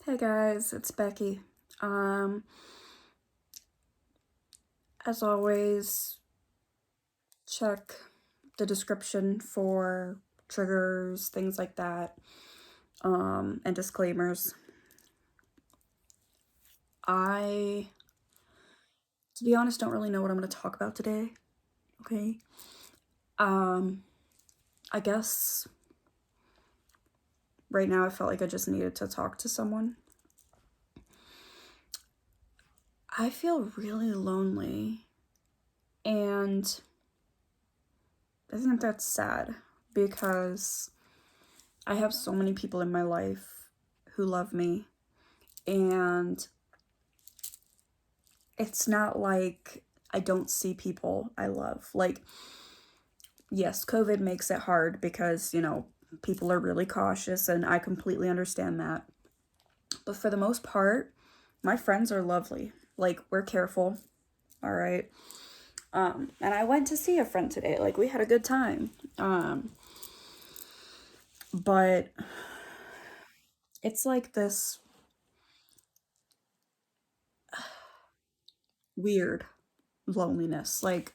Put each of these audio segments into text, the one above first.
Hey guys, it's Becky. Um, as always, check the description for triggers, things like that, and disclaimers. I, to be honest, don't really know what I'm going to talk about today, okay? I guess right now I felt like I just needed to talk to someone. I feel really lonely, and I think that's sad because I have so many people in my life who love me, and it's not like I don't see people I love. Like, yes, COVID makes it hard because, people are really cautious, and I completely understand that. But for the most part, my friends are lovely. Like, we're careful, all right? And I went to see a friend today. Like, we had a good time. But it's like this weird loneliness. Like,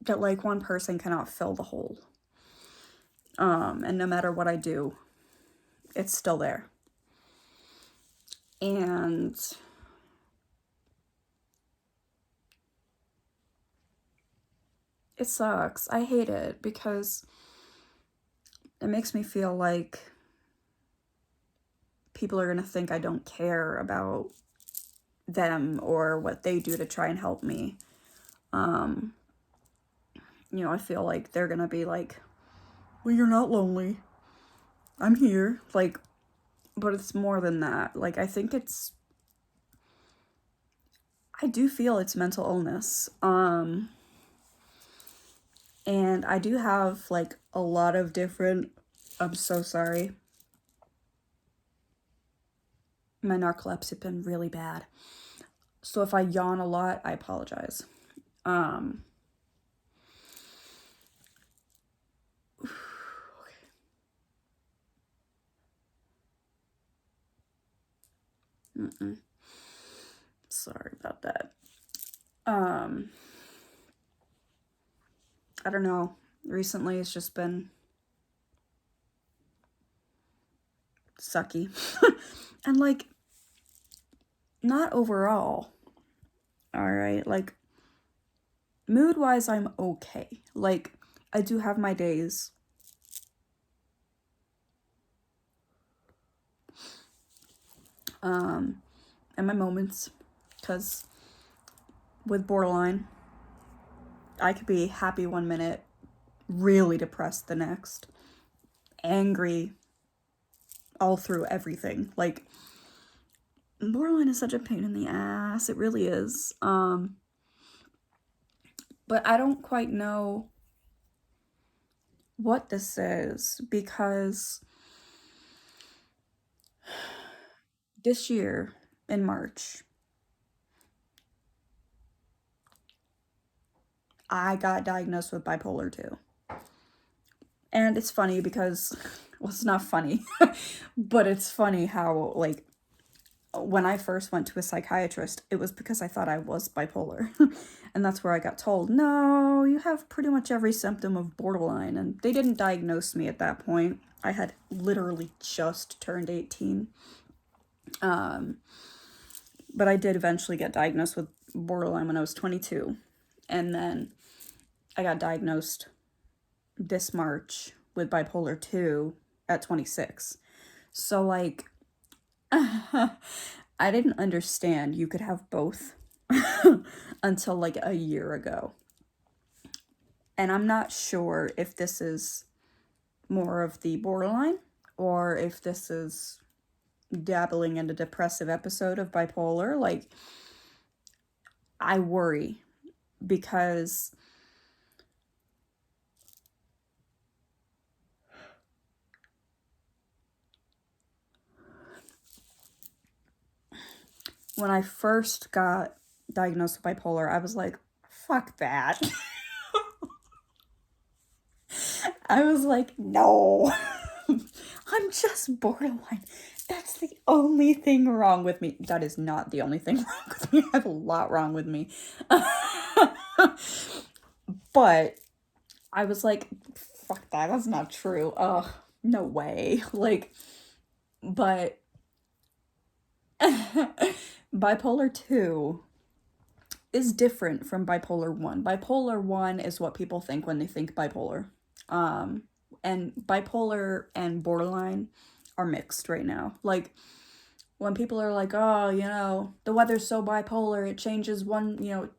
that, like, one person cannot fill the hole. And no matter what I do, it's still there. And it sucks. I hate it because it makes me feel like people are going to think I don't care about them or what they do to try and help me. I feel like they're going to be like, well, you're not lonely. I'm here. Like, but it's more than that. Like, I do feel it's mental illness. And I do have like a lot of different, I'm so sorry. My narcolepsy has been really bad. So if I yawn a lot, I apologize. Um, Sorry about that. I don't know. Recently, it's just been sucky. And like, not overall. All right. Like, mood wise, I'm okay. Like, I do have my days. And my moments. Because with borderline, I could be happy one minute, really depressed the next, angry all through everything. Like, borderline is such a pain in the ass. It really is. But I don't quite know what this is because this year in March, I got diagnosed with bipolar II. And it's funny because, well, it's not funny, but it's funny how, like, when I first went to a psychiatrist, it was because I thought I was bipolar. And that's where I got told, no, you have pretty much every symptom of borderline. And they didn't diagnose me at that point. I had literally just turned 18. But I did eventually get diagnosed with borderline when I was 22. And then I got diagnosed this March with bipolar II at 26. So, like, I didn't understand you could have both until like a year ago. And I'm not sure if this is more of the borderline or if this is dabbling in a depressive episode of bipolar. Like, I worry because when I first got diagnosed with bipolar, I was like, fuck that. I was like, no, I'm just borderline. That's the only thing wrong with me. That is not the only thing wrong with me. I have a lot wrong with me. But I was like, fuck that. That's not true. Ugh, no way. Like, but bipolar 2 is different from bipolar 1. Bipolar 1 is what people think when they think bipolar. And bipolar and borderline are mixed right now. Like, when people are like, oh, the weather's so bipolar, it changes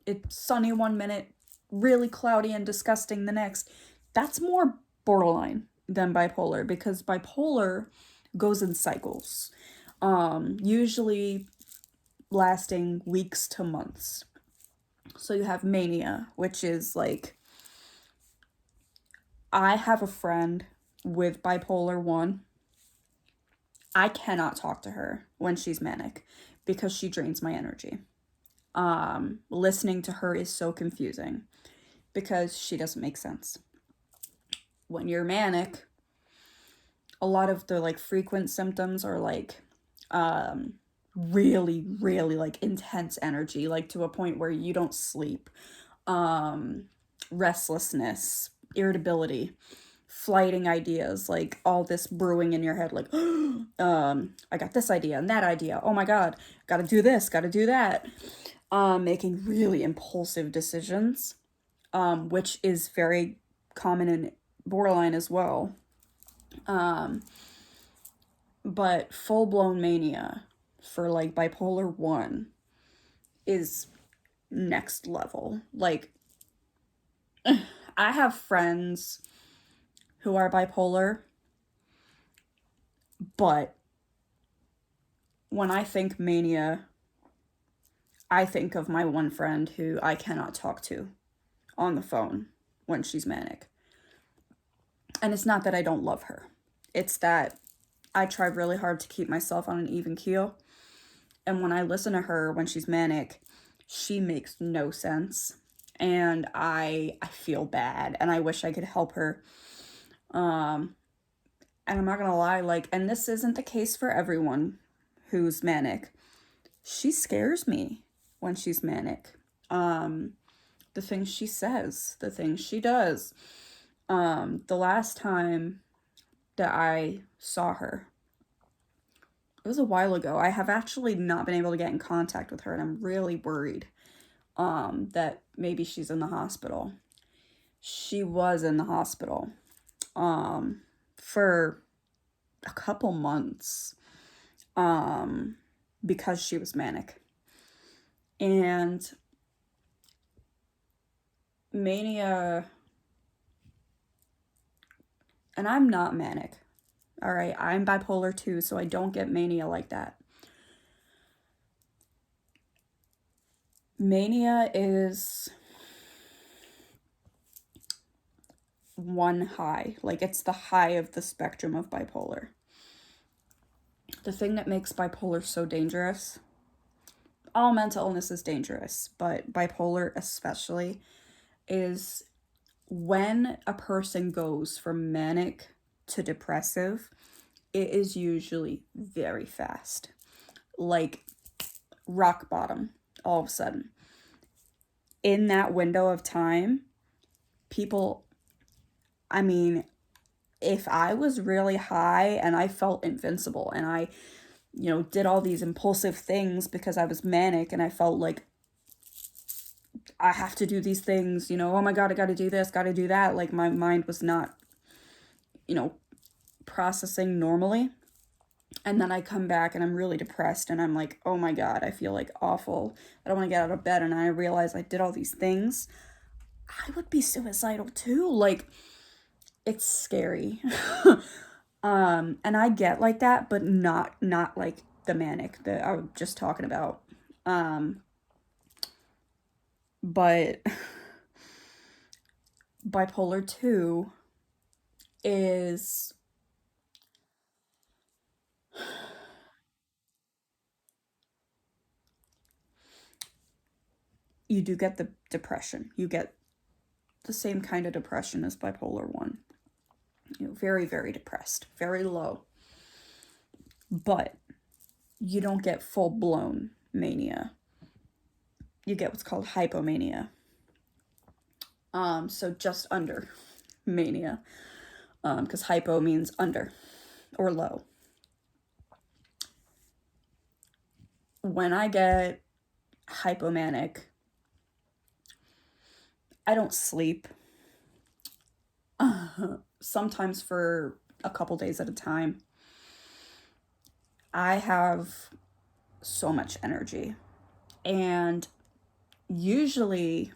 it's sunny one minute, really cloudy and disgusting the next. That's more borderline than bipolar, because bipolar goes in cycles, usually lasting weeks to months. So you have mania, which is like, I have a friend with bipolar 1. I cannot talk to her when she's manic because she drains my energy. Listening to her is so confusing because she doesn't make sense. When you're manic, a lot of the like frequent symptoms are like really, really like intense energy, like to a point where you don't sleep, restlessness, irritability, flighting ideas, like all this brewing in your head, like I got this idea and that idea, oh my god, gotta do this, gotta do that, making really impulsive decisions, which is very common in borderline as well. But full-blown mania for like bipolar 1 is next level. Like, I have friends who are bipolar, but when I think mania, I think of my one friend who I cannot talk to on the phone when she's manic. And it's not that I don't love her. It's that I try really hard to keep myself on an even keel. And when I listen to her when she's manic, she makes no sense. And I feel bad and I wish I could help her. And I'm not gonna lie, like, and this isn't the case for everyone who's manic. She scares me when she's manic. The things she says, the things she does. The last time that I saw her, it was a while ago. I have actually not been able to get in contact with her, and I'm really worried that maybe she's in the hospital. She was in the hospital for a couple months because she was manic. And mania, and I'm not manic. All right, I'm bipolar 2, so I don't get mania like that. Mania is one high. Like, it's the high of the spectrum of bipolar. The thing that makes bipolar so dangerous, all mental illness is dangerous, but bipolar especially, is when a person goes from manic to depressive, it is usually very fast. Like, rock bottom, all of a sudden. In that window of time, people, I mean, if I was really high and I felt invincible and I, did all these impulsive things because I was manic and I felt like I have to do these things, oh my god, I gotta do this, gotta do that. Like, my mind was not, processing normally. And then I come back and I'm really depressed and I'm like, oh my god, I feel like awful. I don't want to get out of bed, and I realize I did all these things. I would be suicidal too. Like, it's scary. And I get like that, but not like the manic that I was just talking about. But bipolar 2 is, you do get the depression. You get the same kind of depression as bipolar 1. Very, very depressed, very low. but you don't get full-blown mania. You get what's called hypomania. So just under mania, because hypo means under or low. When I get hypomanic, I don't sleep. Sometimes for a couple days at a time. I have so much energy, and usually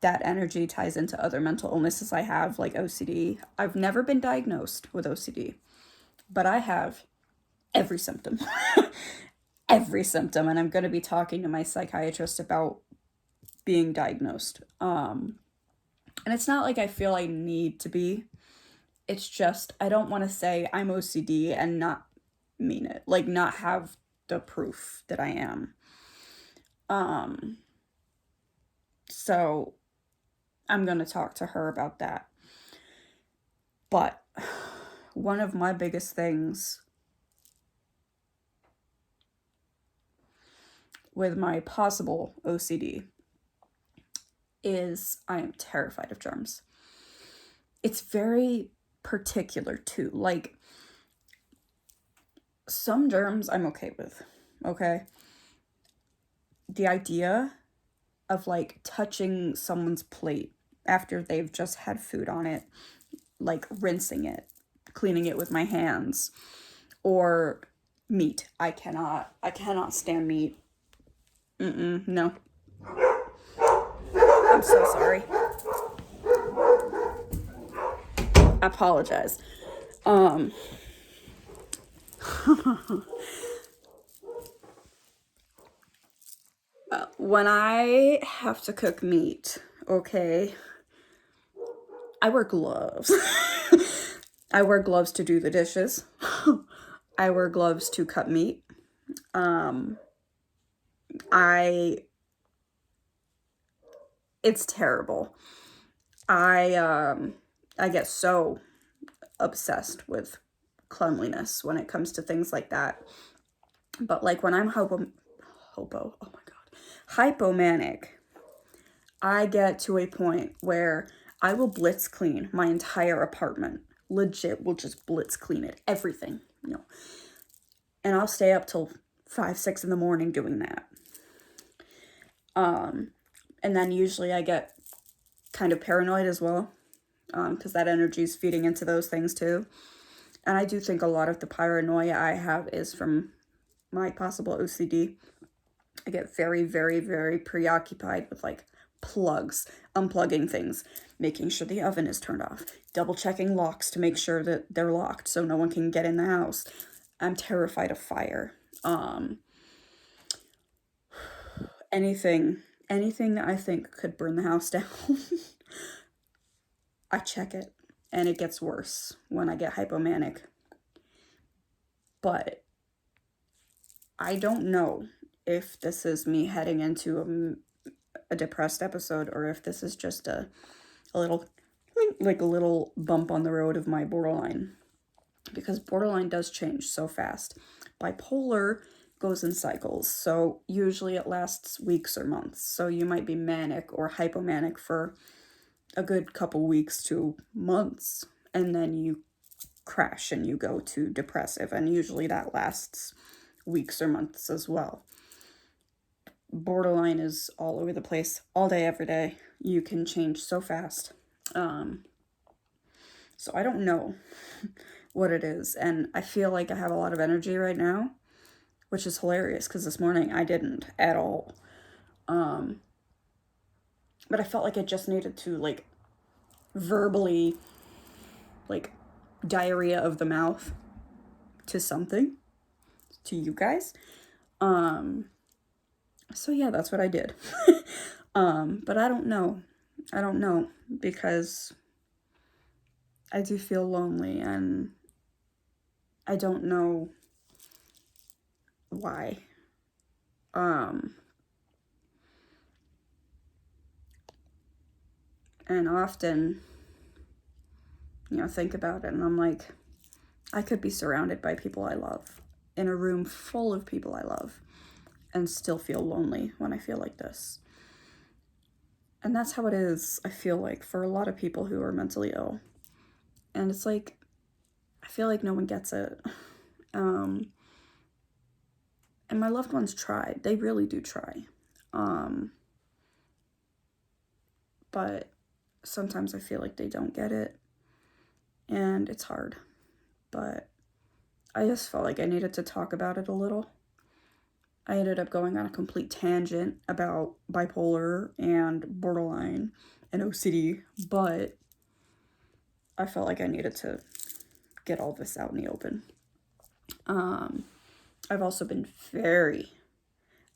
that energy ties into other mental illnesses I have, like OCD. I've never been diagnosed with OCD, but I have every symptom. Every symptom, and I'm going to be talking to my psychiatrist about being diagnosed. And it's not like I feel I need to be. It's just I don't want to say I'm OCD and not mean it, like not have the proof that I am. So I'm going to talk to her about that. But one of my biggest things with my possible OCD is I am terrified of germs. It's very particular too. Like, some germs I'm okay with, okay? The idea of like touching someone's plate after they've just had food on it, like rinsing it, cleaning it with my hands, or meat. I cannot stand meat. No. I'm so sorry. I apologize. When I have to cook meat, okay, I wear gloves. I wear gloves to do the dishes. I wear gloves to cut meat. It's terrible. I get so obsessed with cleanliness when it comes to things like that. But like when I'm hypomanic, I get to a point where I will blitz clean my entire apartment. Legit, will just blitz clean it. Everything, And I'll stay up till 5, 6 in the morning doing that. And then usually I get kind of paranoid as well, because that energy is feeding into those things too. And I do think a lot of the paranoia I have is from my possible OCD. I get very, very, very preoccupied with like plugs, unplugging things, making sure the oven is turned off, double checking locks to make sure that they're locked so no one can get in the house. I'm terrified of fire. Anything that I think could burn the house down, I check it, and it gets worse when I get hypomanic. But I don't know if this is me heading into a depressed episode, or if this is just a little bump on the road of my borderline, because borderline does change so fast. Bipolar goes in cycles, so usually it lasts weeks or months. So you might be manic or hypomanic for a good couple weeks to months, and then you crash and you go to depressive, and usually that lasts weeks or months as well. Borderline is all over the place, all day, every day. You can change so fast. So I don't know what it is, and I feel like I have a lot of energy right now, which is hilarious because this morning I didn't at all. But I felt like I just needed to like verbally like diarrhea of the mouth to something, to you guys. So yeah, that's what I did. But I don't know because I do feel lonely, and I don't know why. And often, think about it, and I'm like, I could be surrounded by people I love. in a room full of people I love and still feel lonely when I feel like this. And that's how it is, I feel like, for a lot of people who are mentally ill. And it's like, I feel like no one gets it. And my loved ones try. They really do try. But sometimes I feel like they don't get it. And it's hard. But I just felt like I needed to talk about it a little. I ended up going on a complete tangent about bipolar and borderline and OCD, but I felt like I needed to get all this out in the open. I've also been very,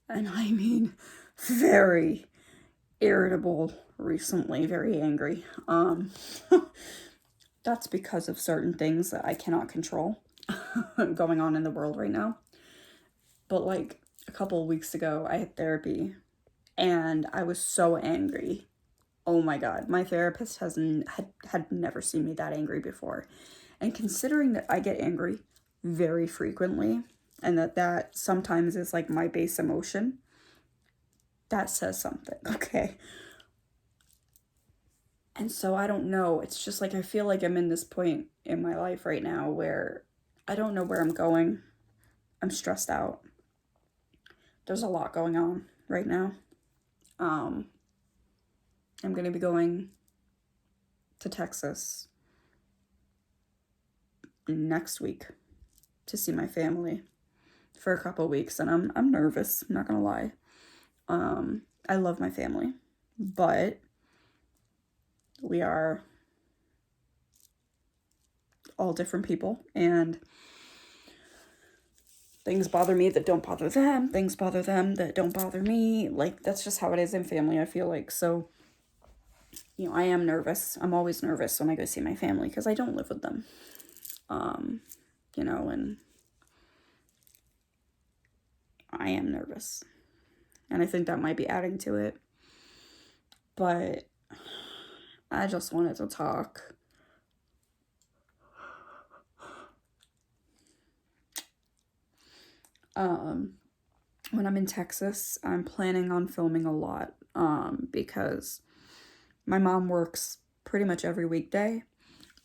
and I mean very, irritable recently, very angry. That's because of certain things that I cannot control going on in the world right now. But like a couple of weeks ago, I had therapy and I was so angry. Oh my God, my therapist had never seen me that angry before. And considering that I get angry very frequently and that sometimes is like my base emotion, that says something, okay? And so I don't know. It's just like I feel like I'm in this point in my life right now where I don't know where I'm going. I'm stressed out. There's a lot going on right now. I'm going to be going to Texas next week to see my family for a couple of weeks, and I'm nervous, I'm not gonna lie. I love my family, but we are all different people, and things bother me that don't bother them, things bother them that don't bother me. Like, that's just how it is in family, I feel like. So, you know, I am nervous. I'm always nervous when I go see my family because I don't live with them. You know, and I am nervous. And I think that might be adding to it. But I just wanted to talk. When I'm in Texas, I'm planning on filming a lot, because my mom works pretty much every weekday.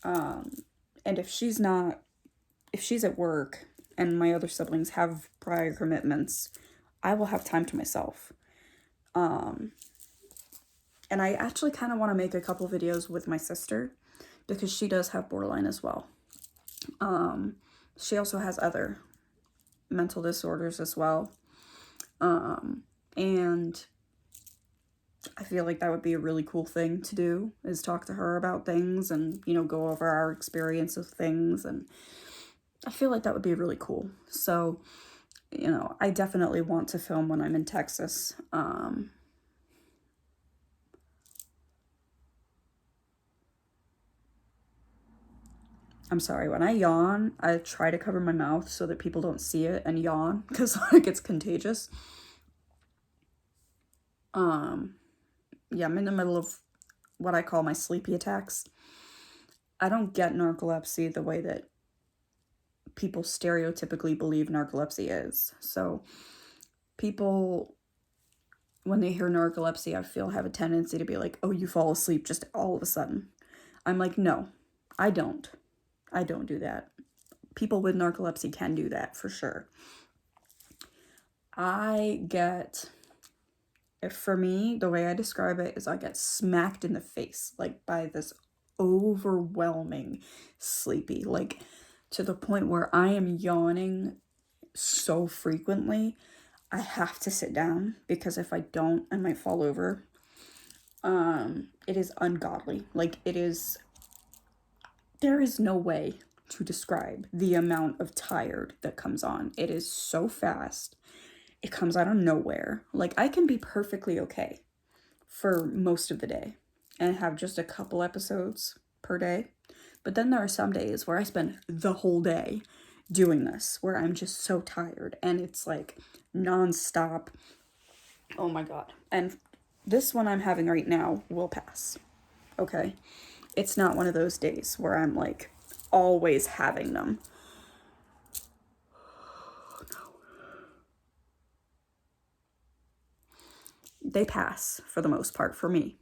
And if she's at work and my other siblings have prior commitments, I will have time to myself. And I actually kind of want to make a couple videos with my sister because she does have borderline as well. She also has other mental disorders as well. And I feel like that would be a really cool thing to do, is talk to her about things and, you know, go over our experience of things. And I feel like that would be really cool. So, you know, I definitely want to film when I'm in Texas. I'm sorry, when I yawn, I try to cover my mouth so that people don't see it and yawn because like it's contagious. Yeah, I'm in the middle of what I call my sleepy attacks. I don't get narcolepsy the way that people stereotypically believe narcolepsy is. So people, when they hear narcolepsy, I feel have a tendency to be like, oh, you fall asleep just all of a sudden. I'm like, no, I don't. I don't do that. People with narcolepsy can do that for sure. For me, the way I describe it is I get smacked in the face, like by this overwhelming sleepy, like to the point where I am yawning so frequently, I have to sit down because if I don't, I might fall over. It is ungodly. Like, there is no way to describe the amount of tired that comes on. It is so fast. It comes out of nowhere. Like, I can be perfectly okay for most of the day and have just a couple episodes per day. But then there are some days where I spend the whole day doing this, where I'm just so tired and it's like nonstop. Oh my God. And this one I'm having right now will pass. Okay? It's not one of those days where I'm like always having them. they pass for the most part for me.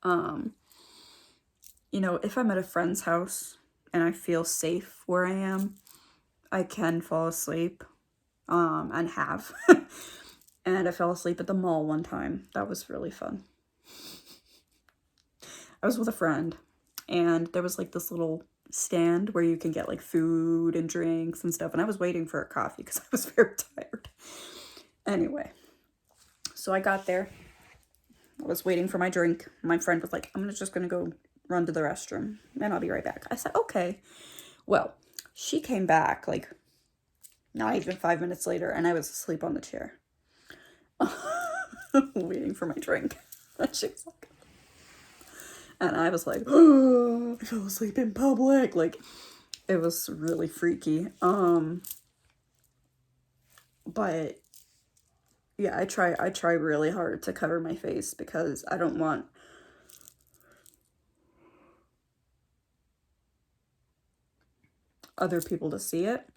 You know, if I'm at a friend's house and I feel safe where I am, I can fall asleep, and have. And I fell asleep at the mall one time. That was really fun. I was with a friend, and there was like this little stand where you can get like food and drinks and stuff, and I was waiting for a coffee because I was very tired. Anyway, so I got there. I was waiting for my drink. My friend was like, I'm just gonna go run to the restroom and I'll be right back. I said, okay. Well, she came back like not even 5 minutes later, and I was asleep on the chair. Waiting for my drink. She was like, and I was like, oh, I fell asleep in public. Like, it was really freaky. But yeah, I try really hard to cover my face because I don't want other people to see it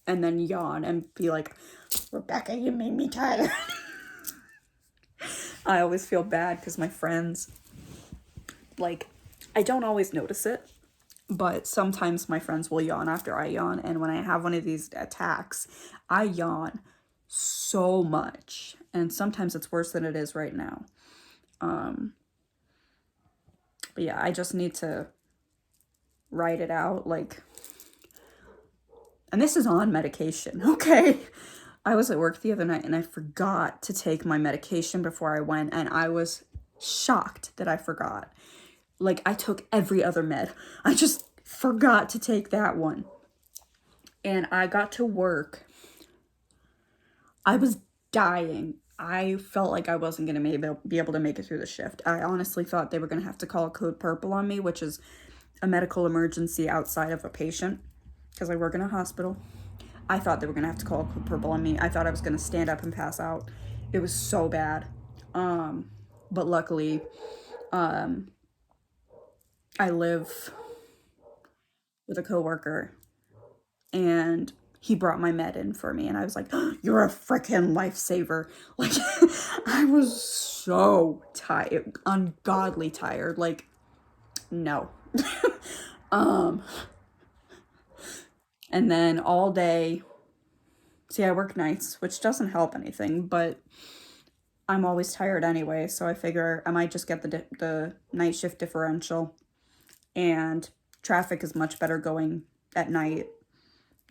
and then yawn and be like, Rebecca, you made me tired. I always feel bad because my friends, like, I don't always notice it, but sometimes my friends will yawn after I yawn, and when I have one of these attacks, I yawn so much, and sometimes it's worse than it is right now. But yeah, I just need to write it out, like, and this is on medication, okay? I was at work the other night and I forgot to take my medication before I went, and I was shocked that I forgot. Like, I took every other med. I just forgot to take that one. And I got to work. I was dying. I felt like I wasn't going to be able to make it through the shift. I honestly thought they were going to have to call code purple on me, which is a medical emergency outside of a patient, because I work in a hospital. I thought they were going to have to call code purple on me. I thought I was going to stand up and pass out. It was so bad. But luckily, I live with a coworker, and he brought my med in for me, and I was like, oh, you're a freaking lifesaver. Like, I was so tired, ungodly tired. Like, no. And then all day, see, I work nights, which doesn't help anything, but I'm always tired anyway, so I figure I might just get the night shift differential, and traffic is much better going at night.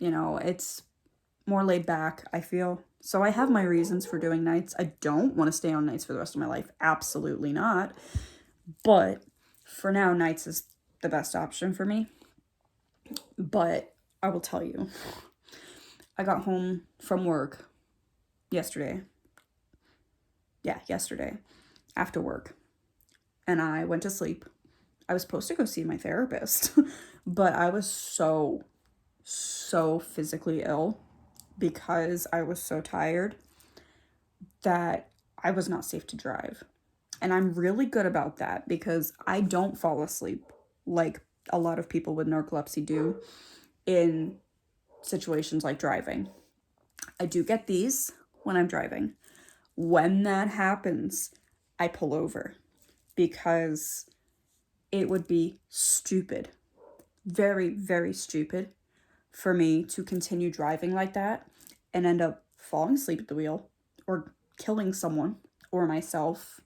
You know, it's more laid back, I feel. So I have my reasons for doing nights. I don't want to stay on nights for the rest of my life. Absolutely not. But for now, nights is the best option for me. But I will tell you, I got home from work yesterday. Yeah, yesterday after work. And I went to sleep. I was supposed to go see my therapist, but I was so physically ill because I was so tired that I was not safe to drive. And I'm really good about that because I don't fall asleep like a lot of people with narcolepsy do in situations like driving. I do get these when I'm driving. When that happens, I pull over because it would be stupid, very, very stupid for me to continue driving like that and end up falling asleep at the wheel or killing someone or myself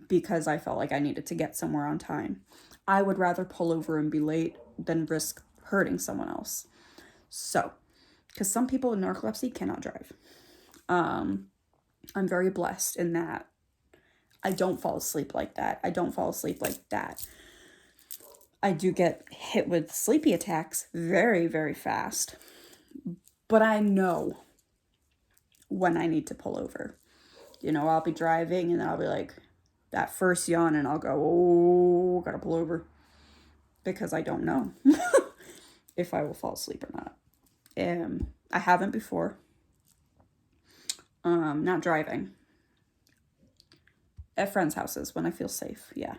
because I felt like I needed to get somewhere on time. I would rather pull over and be late than risk hurting someone else. So, because some people with narcolepsy cannot drive. I'm very blessed in that I don't fall asleep like that. I don't fall asleep like that. I do get hit with sleepy attacks very, very fast. But I know when I need to pull over. You know, I'll be driving and I'll be like, that first yawn, and I'll go, oh, gotta pull over. Because I don't know if I will fall asleep or not. I haven't before. Not driving. At friends' houses when I feel safe, yeah.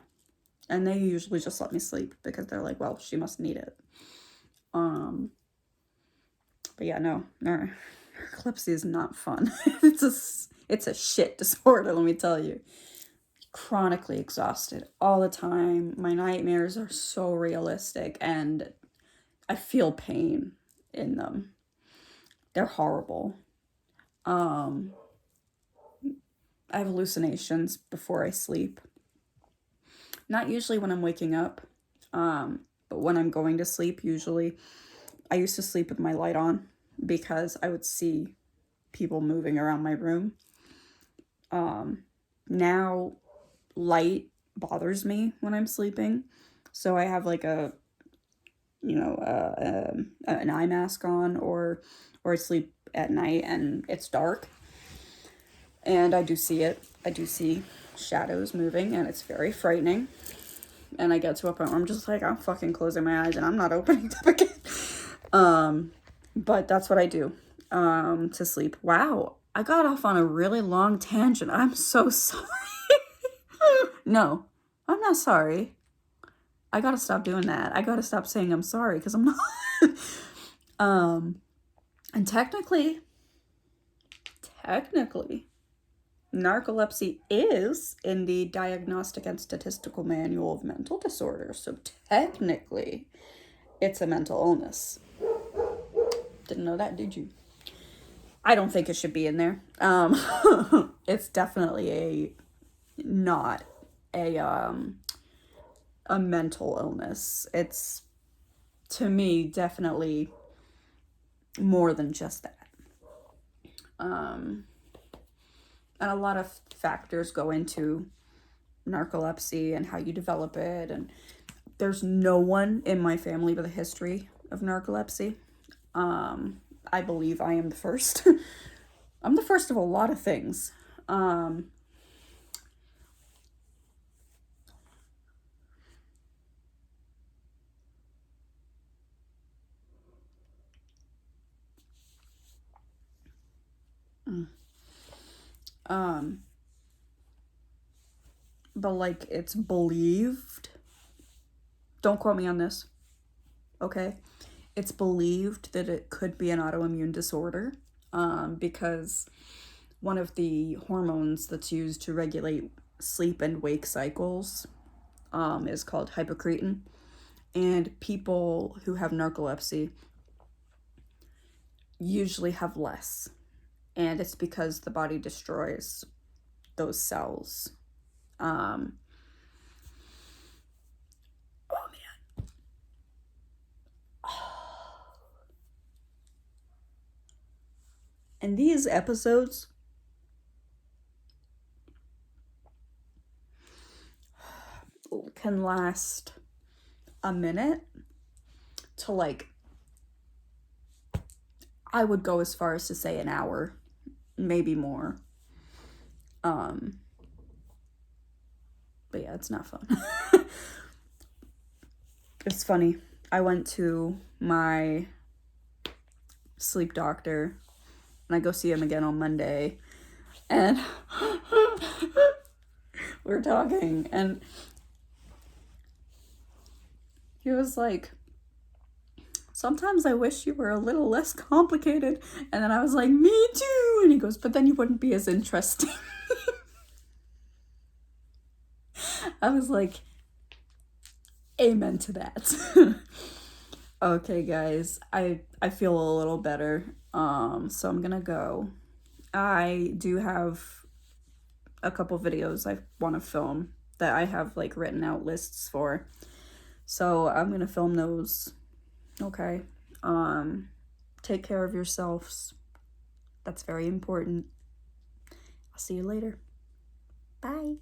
And they usually just let me sleep because they're like, well, she must need it. But yeah, no, narcolepsy is not fun. It's a shit disorder, let me tell you. Chronically exhausted all the time. My nightmares are so realistic, and I feel pain in them. They're horrible. I have hallucinations before I sleep. Not usually when I'm waking up, but when I'm going to sleep, usually. I used to sleep with my light on because I would see people moving around my room. Now, light bothers me when I'm sleeping, so I have like an eye mask on, or I sleep at night and it's dark, and I do see it. I do see shadows moving, and it's very frightening. And I get to a point where I'm just like, I'm fucking closing my eyes and I'm not opening them again. But that's what I do to sleep. Wow, I got off on a really long tangent. I'm so sorry. No, I'm not sorry. I gotta stop doing that. I gotta stop saying I'm sorry, because I'm not. And technically, narcolepsy is in the Diagnostic and Statistical Manual of Mental Disorders. So technically, it's a mental illness. Didn't know that, did you? I don't think it should be in there. It's definitely not a mental illness. It's, to me, definitely more than just that. And a lot of factors go into narcolepsy and how you develop it. And there's no one in my family with a history of narcolepsy. I believe I am the first. I'm the first of a lot of things. But like, it's believed. Don't quote me on this. Okay? It's believed that it could be an autoimmune disorder, because one of the hormones that's used to regulate sleep and wake cycles is called hypocretin. And people who have narcolepsy usually have less. And it's because the body destroys those cells. Oh man. And these episodes can last a minute to, like, I would go as far as to say an hour, maybe more. But yeah, it's not fun. It's funny. I went to my sleep doctor, and I go see him again on Monday, and we're talking, and he was like, sometimes I wish you were a little less complicated. And then I was like, me too. And he goes, but then you wouldn't be as interesting. I was like, amen to that. Okay, guys, I feel a little better. So I'm gonna go. I do have a couple videos I want to film that I have like written out lists for. So I'm gonna film those. Okay. Take care of yourselves. That's very important. I'll see you later. Bye.